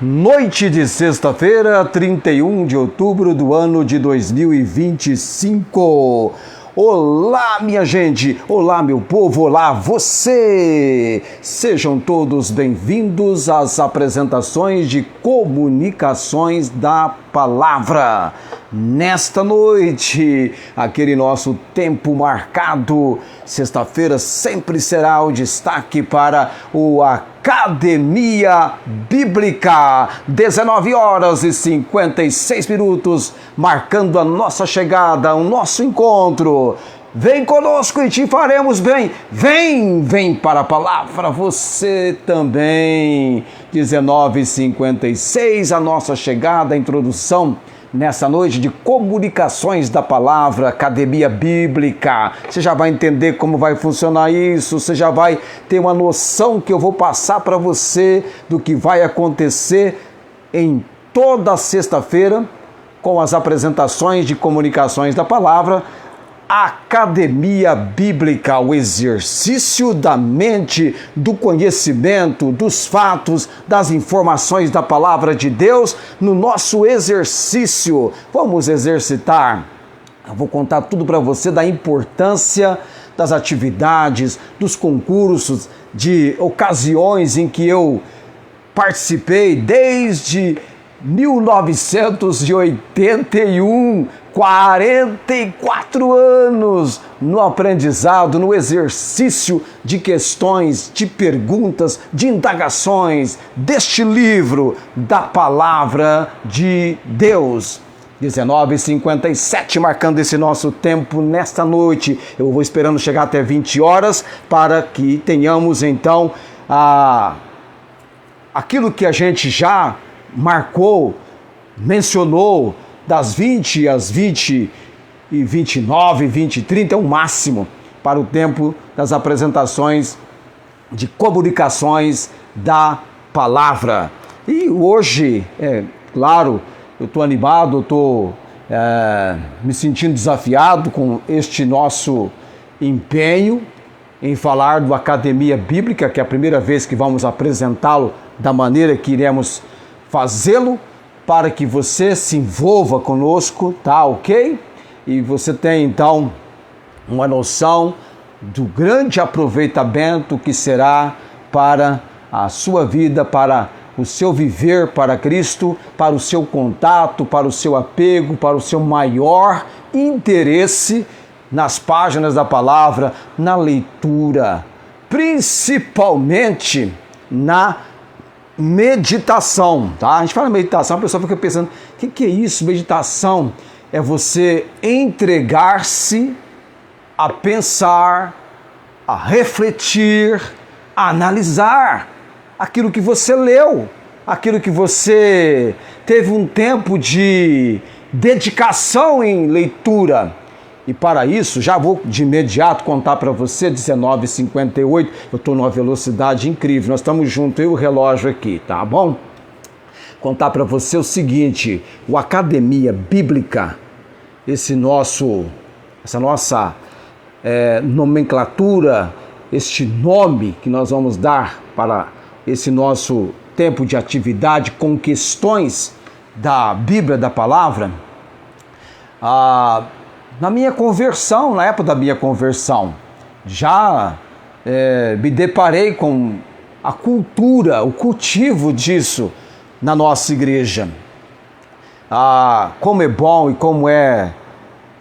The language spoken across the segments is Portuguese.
Noite de sexta-feira, 31 de outubro do ano de 2025. Olá, minha gente! Olá, meu povo! Olá, você! Sejam todos bem-vindos às apresentações de comunicações da palavra. Nesta noite, aquele nosso tempo marcado, sexta-feira sempre será o destaque para o Academia Bíblica, 19 horas e 56 minutos, marcando a nossa chegada, o nosso encontro. Vem conosco e te faremos bem. Vem para a palavra, você também. 19h56, a nossa chegada, a introdução nessa noite de comunicações da palavra, Academia Bíblica. Você já vai entender como vai funcionar isso, você já vai ter uma noção que eu vou passar para você do que vai acontecer em toda sexta-feira com as apresentações de comunicações da palavra. Academia Bíblica, o exercício da mente, do conhecimento, dos fatos, das informações da palavra de Deus no nosso exercício. Vamos exercitar. Eu vou contar tudo para você da importância das atividades, dos concursos, de ocasiões em que eu participei desde 1981, 44 anos no aprendizado, no exercício de questões, de perguntas, de indagações deste livro da Palavra de Deus. 19h57, marcando esse nosso tempo nesta noite. Eu vou esperando chegar até 20 horas para que tenhamos então aquilo que a gente já marcou, mencionou, das 20 às 20h29, 20h30 é o máximo para o tempo das apresentações de comunicações da palavra. E hoje, claro, eu estou animado, estou me sentindo desafiado com este nosso empenho em falar do Academia Bíblica, que é a primeira vez que vamos apresentá-lo da maneira que iremos fazê-lo, para que você se envolva conosco, tá ok? E você tenha então uma noção do grande aproveitamento que será para a sua vida, para o seu viver para Cristo, para o seu contato, para o seu apego, para o seu maior interesse nas páginas da palavra, na leitura, principalmente na meditação, tá? A gente fala meditação, a pessoa fica pensando, o que é isso? Meditação é você entregar-se a pensar, a refletir, a analisar aquilo que você leu, aquilo que você teve um tempo de dedicação em leitura. E para isso, já vou de imediato contar para você, 19h58, eu estou numa velocidade incrível, nós estamos juntos, eu e o relógio aqui, tá bom? Contar para você o seguinte, o Academia Bíblica, essa nossa nomenclatura, este nome que nós vamos dar para esse nosso tempo de atividade com questões da Bíblia, da Palavra, na minha conversão, na época da minha conversão, já me deparei com a cultura, o cultivo disso na nossa igreja. Como é bom e como é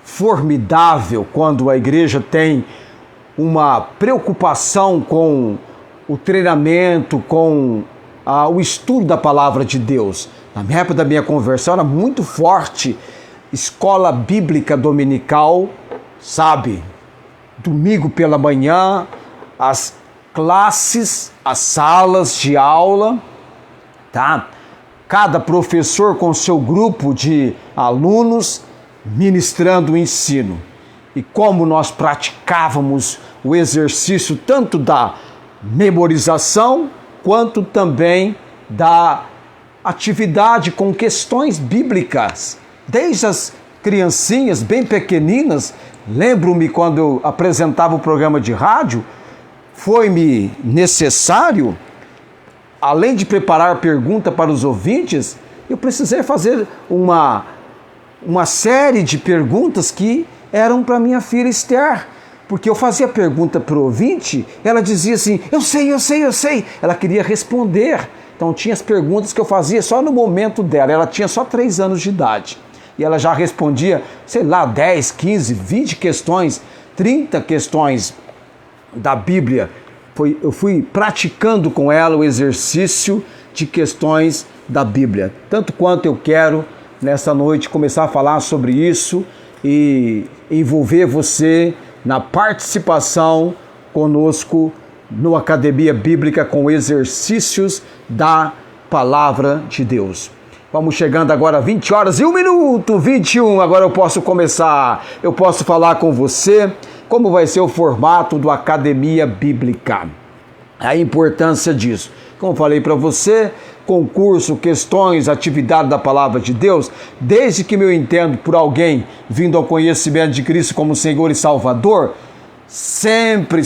formidável quando a igreja tem uma preocupação com o treinamento, com o estudo da palavra de Deus. Na minha época da minha conversão era muito forte escola bíblica dominical, sabe? Domingo pela manhã, as classes, as salas de aula, tá? Cada professor com seu grupo de alunos ministrando o ensino. E como nós praticávamos o exercício tanto da memorização, quanto também da atividade com questões bíblicas. Desde as criancinhas bem pequeninas, lembro-me quando eu apresentava o programa de rádio, foi-me necessário além de preparar pergunta para os ouvintes, eu precisei fazer uma série de perguntas que eram para minha filha Esther. Porque eu fazia pergunta para o ouvinte, ela dizia assim, eu sei. Ela queria responder. Então tinha as perguntas que eu fazia só no momento dela. Ela tinha só 3 anos de idade. E ela já respondia, 10, 15, 20 questões, 30 questões da Bíblia. Eu fui praticando com ela o exercício de questões da Bíblia. Tanto quanto eu quero, nessa noite, começar a falar sobre isso e envolver você na participação conosco no Academia Bíblica com exercícios da Palavra de Deus. Vamos chegando agora a 20 horas e 1 minuto, 21, agora eu posso começar, eu posso falar com você como vai ser o formato do Academia Bíblica, a importância disso. Como falei para você, concurso, questões, atividade da Palavra de Deus, desde que eu entendo por alguém vindo ao conhecimento de Cristo como Senhor e Salvador, sempre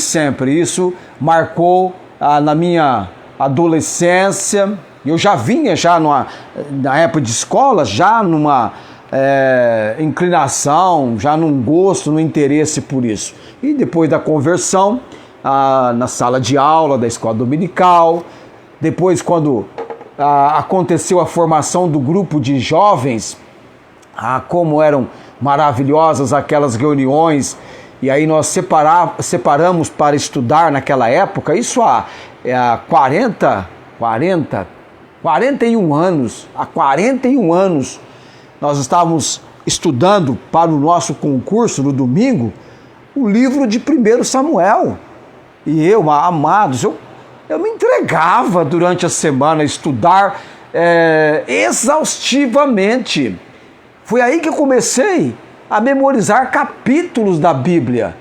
isso marcou na minha adolescência. Eu já vinha na época de escola, já numa inclinação, já num gosto, num interesse por isso. E depois da conversão, na sala de aula da escola dominical, depois quando aconteceu a formação do grupo de jovens, como eram maravilhosas aquelas reuniões, e aí nós separamos para estudar naquela época, isso há 41 anos, há 41 anos, nós estávamos estudando para o nosso concurso no domingo, o livro de 1 Samuel. E eu, amados, eu me entregava durante a semana a estudar exaustivamente. Foi aí que eu comecei a memorizar capítulos da Bíblia.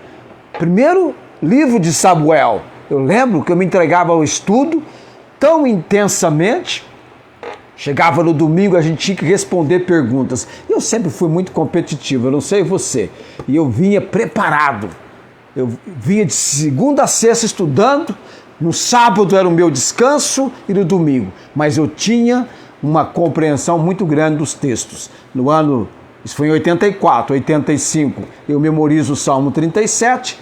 Primeiro livro de Samuel. Eu lembro que eu me entregava ao estudo tão intensamente. Chegava no domingo, a gente tinha que responder perguntas. Eu sempre fui muito competitivo, eu não sei você. E eu vinha preparado. Eu vinha de segunda a sexta estudando. No sábado era o meu descanso e no domingo. Mas eu tinha uma compreensão muito grande dos textos. No ano, isso foi em 84, 85, eu memorizo o Salmo 37.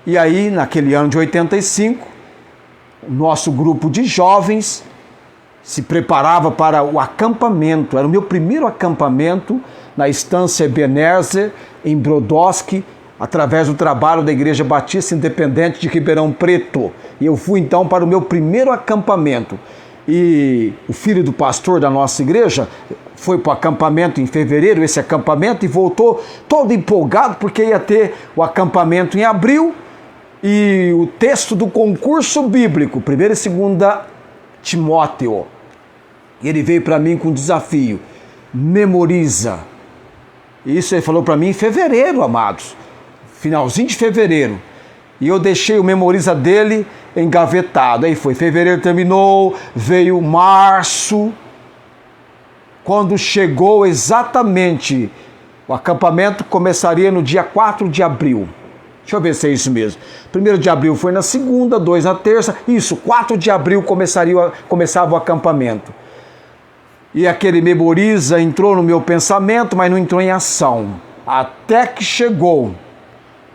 E aí, naquele ano de 85, o nosso grupo de jovens se preparava para o acampamento. Era o meu primeiro acampamento na Estância Ebenezer, em Brodowski, através do trabalho da Igreja Batista Independente de Ribeirão Preto. E eu fui então para o meu primeiro acampamento. E o filho do pastor da nossa igreja foi para o acampamento em fevereiro, esse acampamento, e voltou todo empolgado porque ia ter o acampamento em abril. E o texto do concurso bíblico, 1 e 2 Timóteo, ele veio para mim com um desafio: memoriza. Isso ele falou para mim em fevereiro, amados, finalzinho de fevereiro. E eu deixei o memoriza dele engavetado. Aí foi, fevereiro terminou, veio março. Quando chegou exatamente, o acampamento começaria no dia 4 de abril. Deixa eu ver se é isso mesmo. 1º de abril foi na segunda, 2 na terça. Isso, 4 de abril começava o acampamento. E aquele memoriza entrou no meu pensamento, mas não entrou em ação. Até que chegou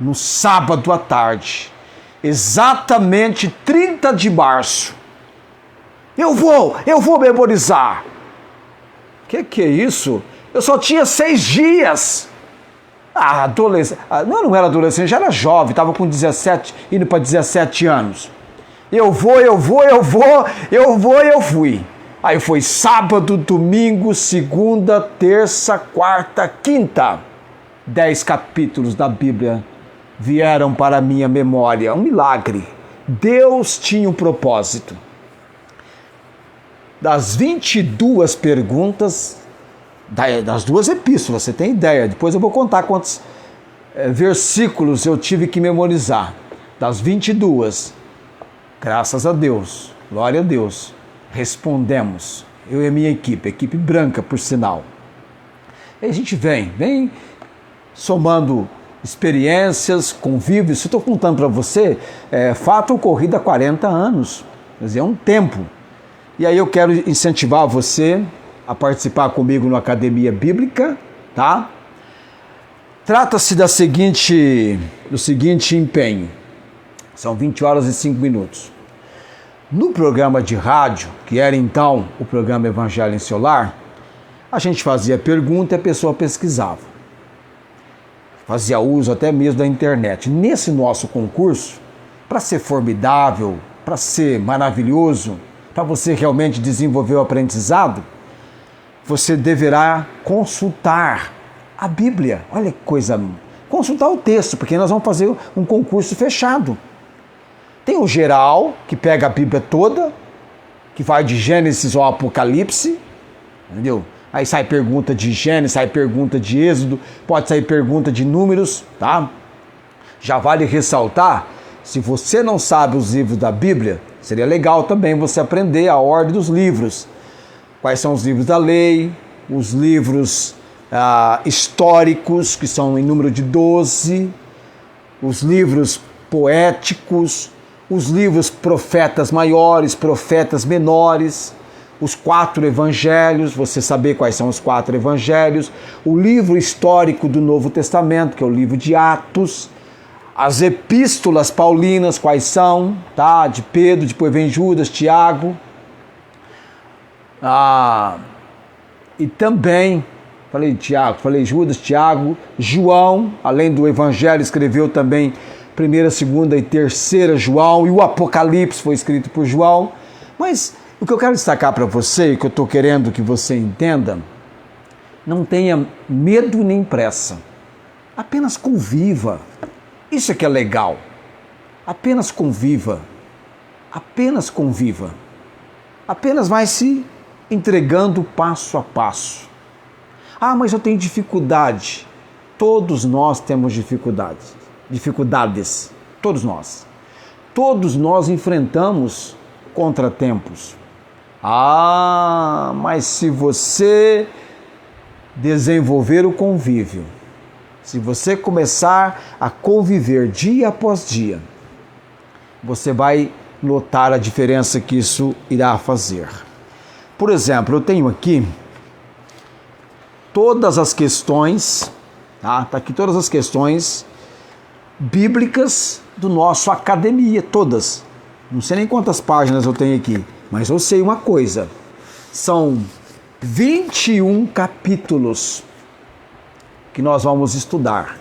no sábado à tarde, exatamente 30 de março. Eu vou memorizar. Que é isso? Eu só tinha 6 dias. Não era adolescente, já era jovem, estava com 17, indo para 17 anos. Eu fui. Aí foi sábado, domingo, segunda, terça, quarta, quinta. 10 capítulos da Bíblia vieram para a minha memória. Um milagre. Deus tinha um propósito. Das 22 perguntas, das 2 epístolas, você tem ideia? Depois eu vou contar quantos versículos eu tive que memorizar. Das 22, graças a Deus, glória a Deus, respondemos. Eu e a minha equipe branca, por sinal. E a gente vem somando experiências, convívios. Se eu estou contando para você, fato ocorrido há 40 anos. Quer dizer, é um tempo. E aí eu quero incentivar você a participar comigo no Academia Bíblica, tá? Trata-se do seguinte empenho. São 20 horas e 5 minutos. No programa de rádio, que era então o programa Evangelho em Seu Lar, a gente fazia pergunta e a pessoa pesquisava. Fazia uso até mesmo da internet. Nesse nosso concurso, para ser formidável, para ser maravilhoso, para você realmente desenvolver o aprendizado, você deverá consultar a Bíblia. Olha que coisa. Consultar o texto, porque nós vamos fazer um concurso fechado. Tem o geral, que pega a Bíblia toda, que vai de Gênesis ao Apocalipse, entendeu? Aí sai pergunta de Gênesis, sai pergunta de Êxodo, pode sair pergunta de Números, tá? Já vale ressaltar, se você não sabe os livros da Bíblia, seria legal também você aprender a ordem dos livros. Quais são os livros da lei, os livros históricos, que são em número de 12, os livros poéticos, os livros profetas maiores, profetas menores, os 4 evangelhos, você saber quais são os 4 evangelhos, o livro histórico do Novo Testamento, que é o livro de Atos, as epístolas paulinas, quais são, tá? De Pedro, depois vem Judas, Tiago, e também, falei Tiago, falei Judas, Tiago, João, além do evangelho, escreveu também 1ª, 2ª e 3ª João, e o Apocalipse foi escrito por João. Mas o que eu quero destacar para você, e que eu estou querendo que você entenda, não tenha medo nem pressa, apenas conviva. Isso é que é legal, apenas conviva, apenas vai se entregando passo a passo. Ah, mas eu tenho dificuldade. Todos nós temos dificuldades, todos nós. Todos nós enfrentamos contratempos. Ah, mas se você desenvolver o convívio, se você começar a conviver dia após dia, você vai notar a diferença que isso irá fazer. Por exemplo, eu tenho aqui todas as questões, tá aqui todas as questões bíblicas do nosso Academia, todas. Não sei nem quantas páginas eu tenho aqui, mas eu sei uma coisa. São 21 capítulos que nós vamos estudar.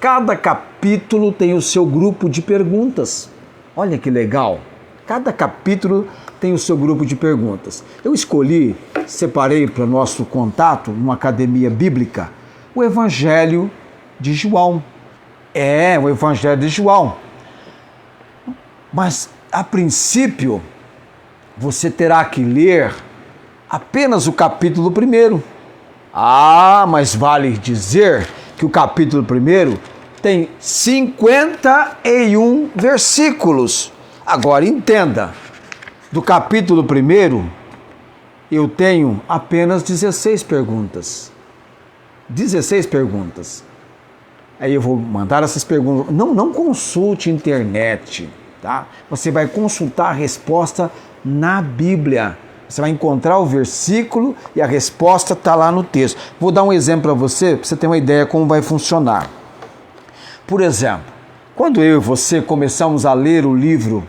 Cada capítulo tem o seu grupo de perguntas. Olha que legal. Cada capítulo tem o seu grupo de perguntas. Eu separei para o nosso contato, numa Academia Bíblica, o Evangelho de João. O Evangelho de João. Mas, a princípio, você terá que ler apenas o capítulo 1. Mas vale dizer que o capítulo 1 tem 51 versículos. Agora, entenda, do capítulo 1, eu tenho apenas 16 perguntas. 16 perguntas. Aí eu vou mandar essas perguntas. Não consulte internet, tá? Você vai consultar a resposta na Bíblia. Você vai encontrar o versículo e a resposta está lá no texto. Vou dar um exemplo para você ter uma ideia como vai funcionar. Por exemplo, quando eu e você começamos a ler o livro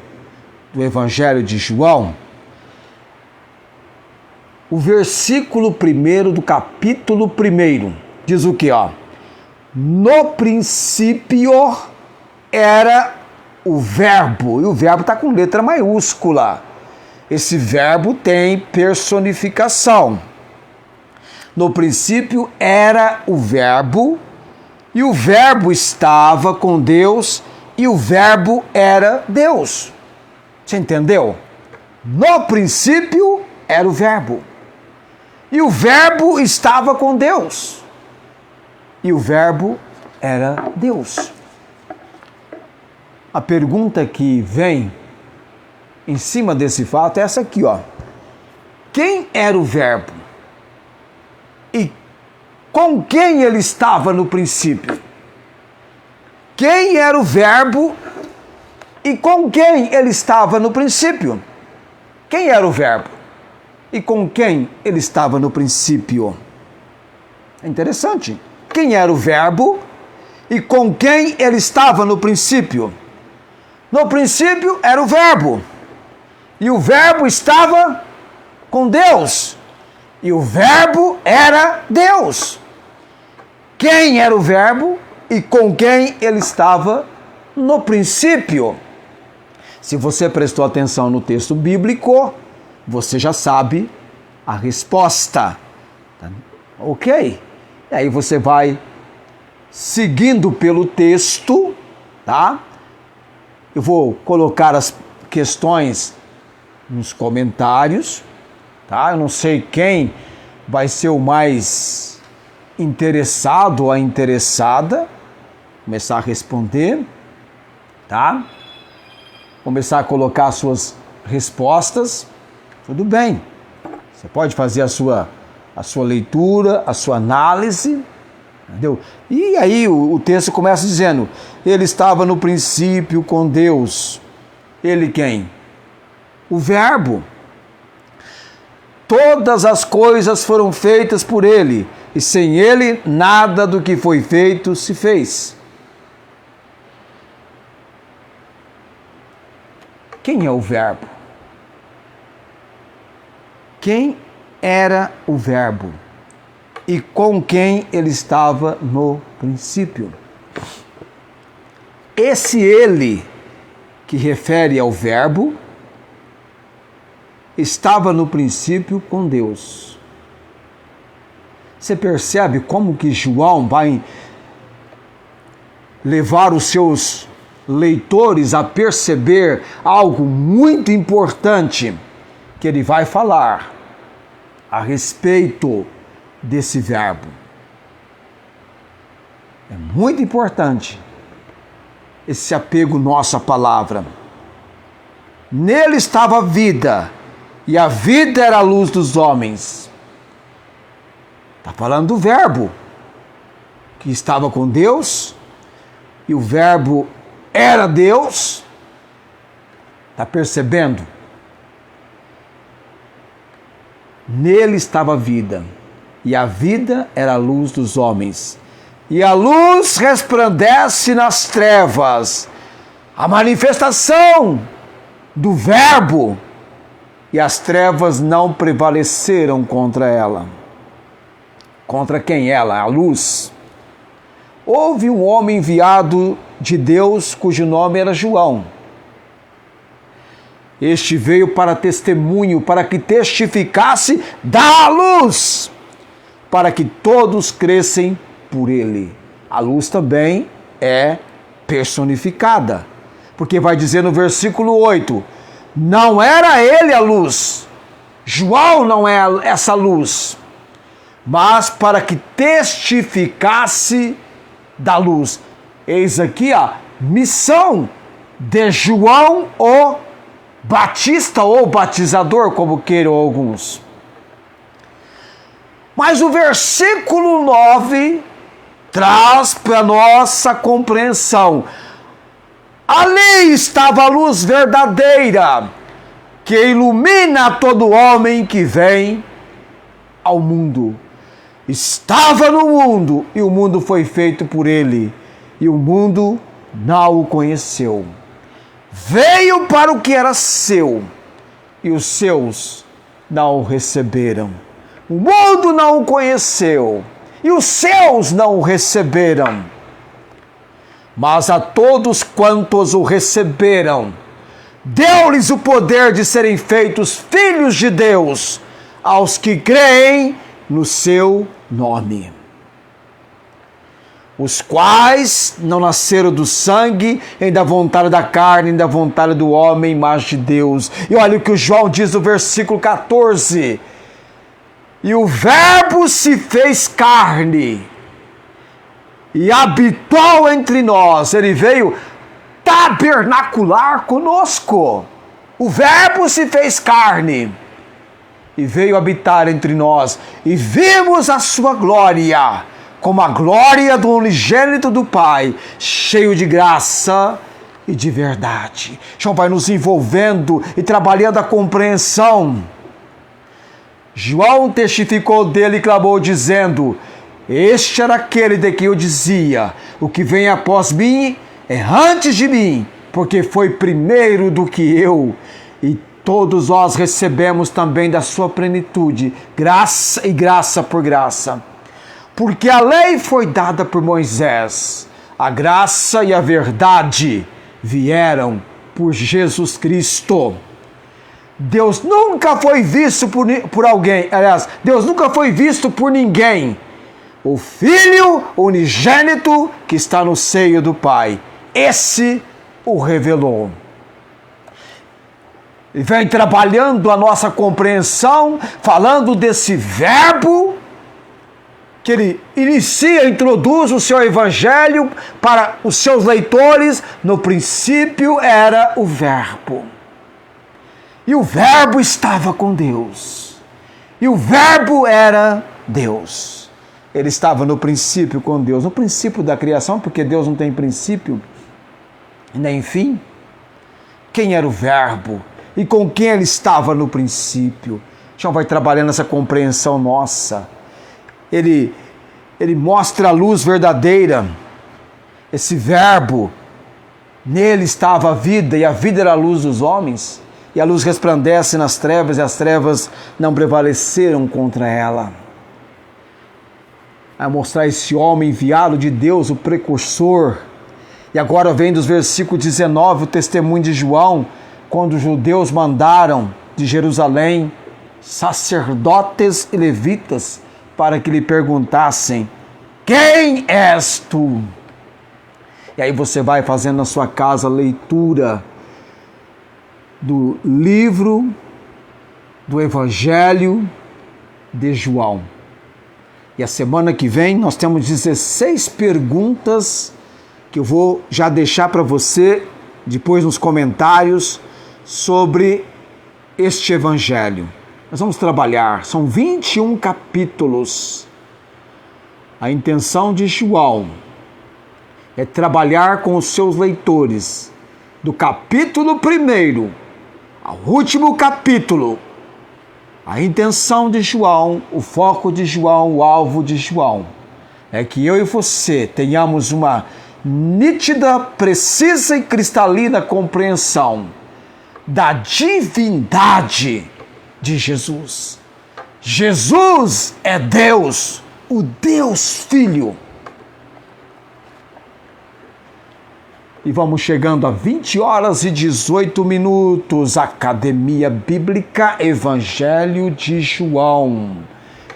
do Evangelho de João, o versículo 1 do capítulo 1 diz o que? No princípio era o verbo, e o verbo está com letra maiúscula. Esse verbo tem personificação. No princípio era o verbo, e o verbo estava com Deus, e o verbo era Deus. Você entendeu? No princípio era o verbo, e o verbo estava com Deus, e o verbo era Deus. A pergunta que vem em cima desse fato é essa aqui, Quem era o verbo? E com quem ele estava no princípio? Quem era o verbo e com quem ele estava no princípio? Quem era o verbo? e com quem ele estava no princípio. É interessante. Quem era o Verbo e com quem ele estava no princípio? No princípio era o Verbo. E o Verbo estava com Deus. E o Verbo era Deus. Quem era o Verbo e com quem ele estava no princípio? Se você prestou atenção no texto bíblico, você já sabe a resposta. Ok? E aí você vai seguindo pelo texto, tá? Eu vou colocar as questões nos comentários, tá? Eu não sei quem vai ser o mais interessado ou a interessada, começar a responder, tá? Começar a colocar as suas respostas, tudo bem. Você pode fazer a sua leitura, a sua análise, entendeu? E aí o texto começa dizendo, ele estava no princípio com Deus. Ele quem? O Verbo. Todas as coisas foram feitas por ele, e sem ele nada do que foi feito se fez. Quem é o Verbo? Quem era o Verbo? E com quem ele estava no princípio? Esse ele que refere ao Verbo estava no princípio com Deus. Você percebe como que João vai levar os seus leitores a perceber algo muito importante que ele vai falar a respeito desse Verbo. É muito importante esse apego nosso à palavra. Nele estava a vida, e a vida era a luz dos homens. Está falando do Verbo, que estava com Deus, e o Verbo era Deus. Está percebendo? Nele estava a vida, e a vida era a luz dos homens. E a luz resplandece nas trevas. A manifestação do Verbo, e as trevas não prevaleceram contra ela. Contra quem ela? A luz. Houve um homem enviado de Deus, cujo nome era João. Este veio para testemunho, para que testificasse da luz, para que todos crescem por ele. A luz também é personificada, porque vai dizer no versículo 8, não era ele a luz, João não é essa luz, mas para que testificasse da luz. Eis aqui a missão de João o Batista ou batizador, como queiram alguns. Mas o versículo 9 traz para nossa compreensão. Ali estava a luz verdadeira, que ilumina todo homem que vem ao mundo. Estava no mundo, e o mundo foi feito por ele, e o mundo não o conheceu. Veio para o que era seu, e os seus não o receberam. O mundo não o conheceu, e os seus não o receberam. Mas a todos quantos o receberam, deu-lhes o poder de serem feitos filhos de Deus, aos que creem no seu nome. Os quais não nasceram do sangue, nem da vontade da carne, nem da vontade do homem, mas de Deus. E olha o que o João diz no versículo 14. E o Verbo se fez carne e habitou entre nós. Ele veio tabernacular conosco. O Verbo se fez carne e veio habitar entre nós. E vimos a sua glória, como a glória do unigênito do Pai, cheio de graça e de verdade. João vai nos envolvendo e trabalhando a compreensão João testificou dele e clamou, dizendo: este era aquele de que eu dizia: o que vem após mim é antes de mim, porque foi primeiro do que eu. E todos nós recebemos também da sua plenitude, graça e graça por graça. Porque a lei foi dada por Moisés, a graça e a verdade vieram por Jesus Cristo. Deus nunca foi visto por alguém, aliás, Deus nunca foi visto por ninguém. O Filho unigênito que está no seio do Pai, esse o revelou. E vem trabalhando a nossa compreensão, falando desse verbo, que ele inicia, introduz o seu evangelho para os seus leitores. No princípio era o verbo. E o verbo estava com Deus. E o verbo era Deus. Ele estava no princípio com Deus, no princípio da criação, porque Deus não tem princípio nem fim. Quem era o verbo? E com quem ele estava no princípio? João vai trabalhando essa compreensão nossa. Ele mostra a luz verdadeira. Esse verbo, nele estava a vida, e a vida era a luz dos homens. E a luz resplandece nas trevas, e as trevas não prevaleceram contra ela. A mostrar esse homem enviado de Deus, o precursor. E agora vem dos versículos 19, o testemunho de João, quando os judeus mandaram de Jerusalém sacerdotes e levitas para que lhe perguntassem: quem és tu? E aí você vai fazendo na sua casa a leitura do livro do Evangelho de João. E a semana que vem nós temos 16 perguntas que eu vou já deixar para você depois nos comentários sobre este Evangelho. Nós vamos trabalhar, são 21 capítulos. A intenção de João é trabalhar com os seus leitores, do capítulo 1 ao último capítulo. A intenção de João, o foco de João, o alvo de João, é que eu e você tenhamos uma nítida, precisa e cristalina compreensão da divindade de Jesus. Jesus é Deus, o Deus Filho. E vamos chegando a 20h18, Academia Bíblica Evangelho de João.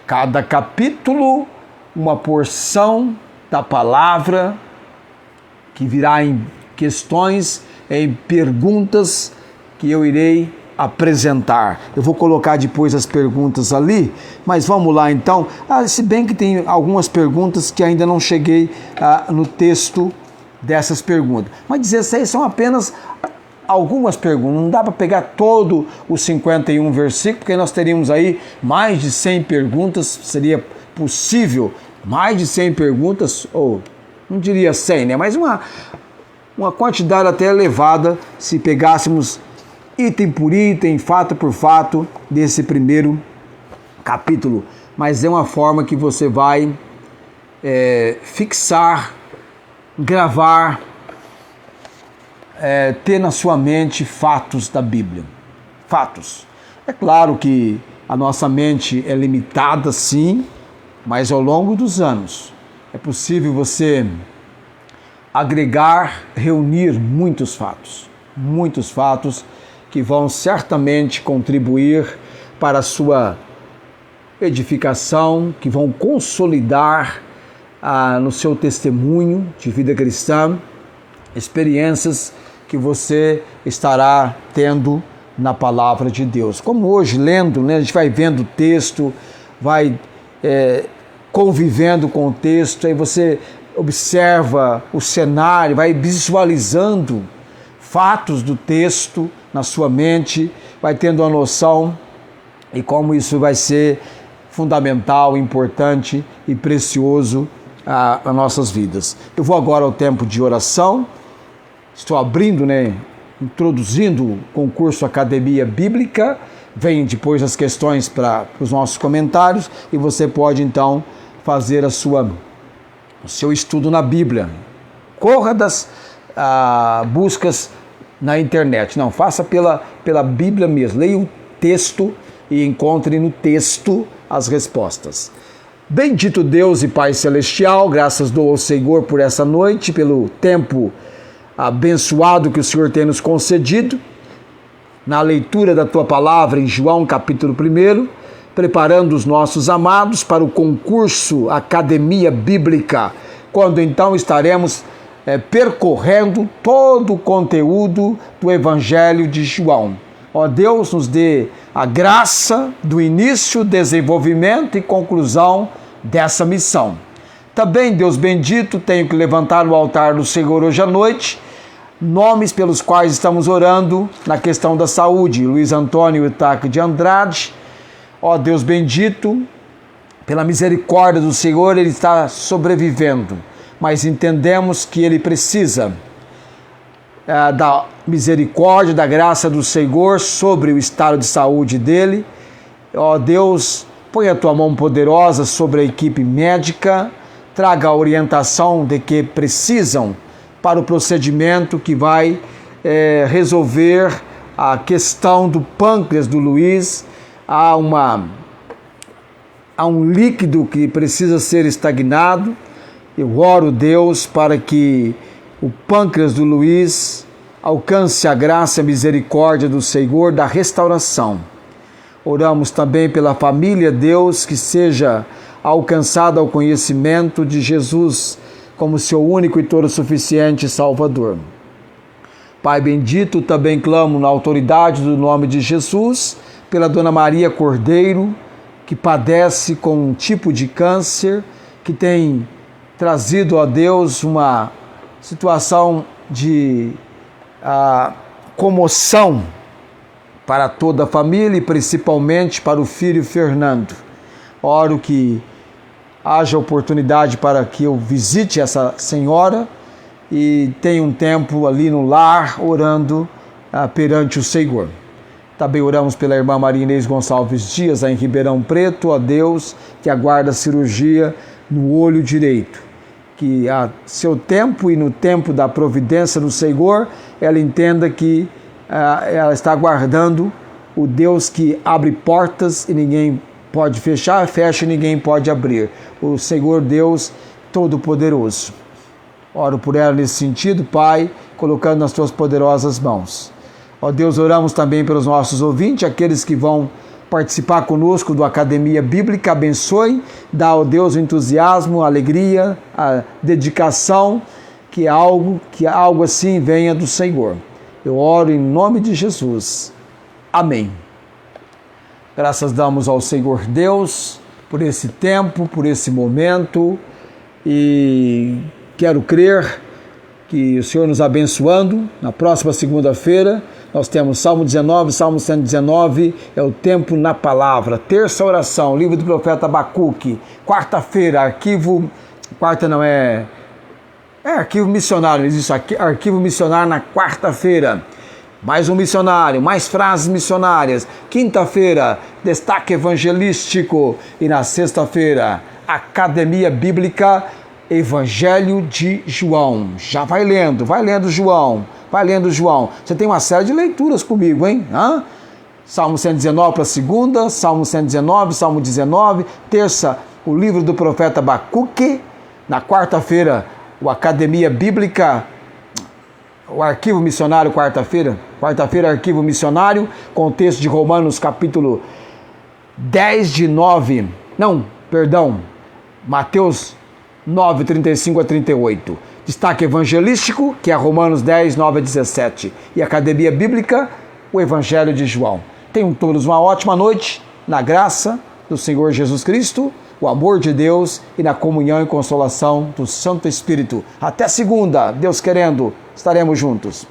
Cada capítulo, uma porção da palavra que virá em questões, em perguntas que eu irei apresentar. Eu vou colocar depois as perguntas ali, mas vamos lá então. Se bem que tem algumas perguntas que ainda não cheguei no texto dessas perguntas. Mas 16 são apenas algumas perguntas. Não dá para pegar todo os 51 versículos, porque nós teríamos aí mais de 100 perguntas. Seria possível mais de 100 perguntas, ou não diria 100, né? Mas uma quantidade até elevada se pegássemos item por item, fato por fato, desse primeiro capítulo. Mas é uma forma que você vai fixar, gravar, ter na sua mente fatos da Bíblia. Fatos. É claro que a nossa mente é limitada, sim, mas ao longo dos anos é possível você agregar, reunir muitos fatos que vão certamente contribuir para a sua edificação, que vão consolidar no seu testemunho de vida cristã, experiências que você estará tendo na palavra de Deus. Como hoje, lendo, né, a gente vai vendo o texto, vai convivendo com o texto, aí você observa o cenário, vai visualizando fatos do texto na sua mente, vai tendo uma noção e como isso vai ser fundamental, importante e precioso nas nossas vidas. Eu vou agora ao tempo de oração. Estou abrindo, introduzindo o concurso Academia Bíblica vem depois as questões para os nossos comentários e você pode então fazer o seu estudo na Bíblia. Corra das buscas na internet, não, faça pela Bíblia mesmo, leia o texto e encontre no texto as respostas. Bendito Deus e Pai Celestial, graças dou ao Senhor por essa noite, pelo tempo abençoado que o Senhor tem nos concedido, na leitura da Tua Palavra em João capítulo 1, preparando os nossos amados para o concurso Academia Bíblica, quando então estaremos percorrendo todo o conteúdo do Evangelho de João. Ó Deus, nos dê a graça do início, desenvolvimento e conclusão dessa missão. Também, Deus bendito, tenho que levantar o altar do Senhor hoje à noite, nomes pelos quais estamos orando na questão da saúde. Luiz Antônio Itaque de Andrade, ó Deus bendito, pela misericórdia do Senhor, ele está sobrevivendo, mas entendemos que ele precisa da misericórdia, da graça do Senhor sobre o estado de saúde dele. Ó Deus, põe a tua mão poderosa sobre a equipe médica, traga a orientação de que precisam para o procedimento que vai resolver a questão do pâncreas do Luiz. Há um líquido que precisa ser estagnado. Eu oro, Deus, para que o pâncreas do Luiz alcance a graça e a misericórdia do Senhor da restauração. Oramos também pela família, Deus, que seja alcançada ao conhecimento de Jesus como seu único e todo suficiente Salvador. Pai bendito, também clamo na autoridade do nome de Jesus, pela Dona Maria Cordeiro, que padece com um tipo de câncer, que tem trazido a Deus uma situação de comoção para toda a família e principalmente para o filho Fernando. Oro que haja oportunidade para que eu visite essa senhora e tenha um tempo ali no lar orando perante o Senhor. Também oramos pela irmã Maria Inês Gonçalves Dias, em Ribeirão Preto, ó Deus, que aguarda a cirurgia no olho direito. Que a seu tempo e no tempo da providência do Senhor, ela entenda que ela está aguardando o Deus que abre portas e ninguém pode fechar, fecha e ninguém pode abrir. O Senhor Deus Todo-Poderoso. Oro por ela nesse sentido, Pai, colocando nas tuas poderosas mãos. Ó Deus, oramos também pelos nossos ouvintes, aqueles que vão participar conosco do Academia Bíblica. Abençoe, dá ao Deus o entusiasmo, a alegria, a dedicação, que algo assim venha do Senhor. Eu oro em nome de Jesus. Amém. Graças damos ao Senhor Deus por esse tempo, por esse momento, e quero crer que o Senhor nos abençoando. Na próxima segunda-feira nós temos Salmo 19, Salmo 119, é o tempo na palavra. Terça oração, livro do profeta Abacuque. Quarta-feira, arquivo missionário, existe arquivo missionário na quarta-feira. Mais um missionário, mais frases missionárias. Quinta-feira, destaque evangelístico. E na sexta-feira, Academia Bíblica, Evangelho de João. Já vai lendo João. Você tem uma série de leituras comigo, hein? Salmo 119 para segunda, Salmo 119, Salmo 19. Terça, o livro do profeta Abacuque. Na quarta-feira, o Academia Bíblica, o arquivo missionário, quarta-feira, arquivo missionário, com o texto de Romanos capítulo 10 Mateus 9, 35 a 38. Destaque evangelístico, que é Romanos 10, 9 a 17. E Academia Bíblica, o Evangelho de João. Tenham todos uma ótima noite, na graça do Senhor Jesus Cristo, o amor de Deus e na comunhão e consolação do Santo Espírito. Até segunda, Deus querendo, estaremos juntos.